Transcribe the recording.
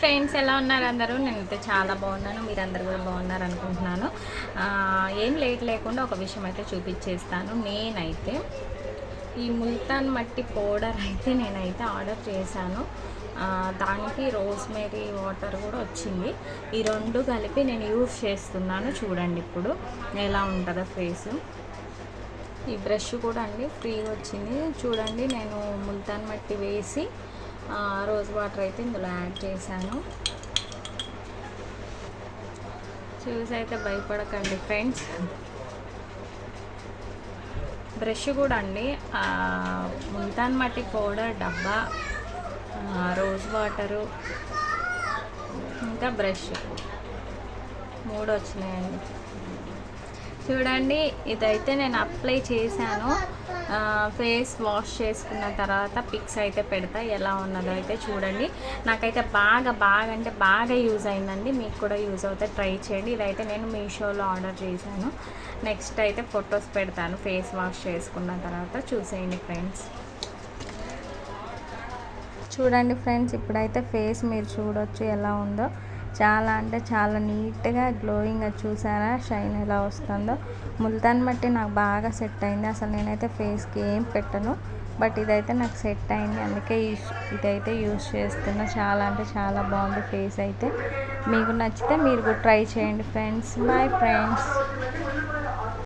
Friends, ఎలా ఉన్నారు అందరూ? నేనైతే చాలా బాగున్నాను. మీరందరూ కూడా బాగున్నారు అనుకుంటున్నాను. ఏం లేట్ లేకుండా ఒక విషయం అయితే చూపించేస్తాను. నేనైతే ఈ ముల్తాన్ మట్టి పౌడర్ అయితే నేనైతే ఆర్డర్ చేశాను. దానికి రోజ్మేరీ వాటర్ కూడా వచ్చింది. ఈ రెండు కలిపి నేను యూజ్ చేస్తున్నాను. చూడండి ఇప్పుడు ఎలా ఉంటుందో ఫేసు. ఈ బ్రష్ కూడా అండి ఫ్రీగా వచ్చింది. చూడండి, నేను ముల్తాన్ మట్టి వేసి రోజ్ వాటర్ అయితే ఇందులో యాడ్ చేశాను. చూసి అయితే భయపడకండి ఫ్రెండ్స్. బ్రష్ కూడా అండి ముల్తాన్ మట్టి పౌడర్ డబ్బా, రోజ్ వాటరు, ఇంకా బ్రష్ 3 వచ్చినాయండి. చూడండి, ఇదైతే నేను అప్లై చేశాను. ఫేస్ వాష్ చేసుకున్న తర్వాత పిక్స్ అయితే పెడతా, ఎలా ఉన్నదో అయితే చూడండి. నాకైతే బాగా యూజ్ అయిందండి. మీకు కూడా యూజ్ అవుతే ట్రై చేయండి. ఇదైతే నేను మీషోలో ఆర్డర్ చేశాను. నెక్స్ట్ అయితే ఫొటోస్ పెడతాను ఫేస్ వాష్ చేసుకున్న తర్వాత. చూసేయండి ఫ్రెండ్స్. చూడండి ఫ్రెండ్స్, ఇప్పుడైతే ఫేస్ మీరు చూడొచ్చు ఎలా ఉందో. చాలా అంటే చాలా నీట్గా గ్లోయింగ్గా, చూసారా షైన్ ఎలా వస్తుందో. ముల్తాన్ మట్టి నాకు బాగా సెట్ అయింది. అసలు నేనైతే ఫేస్కి ఏం పెట్టను, బట్ ఇదైతే నాకు సెట్ అయింది. అందుకే ఇదైతే యూజ్ చేస్తున్నా. చాలా అంటే చాలా బాగుంది ఫేస్ అయితే. మీకు నచ్చితే మీరు కూడా ట్రై చేయండి ఫ్రెండ్స్. Bye friends.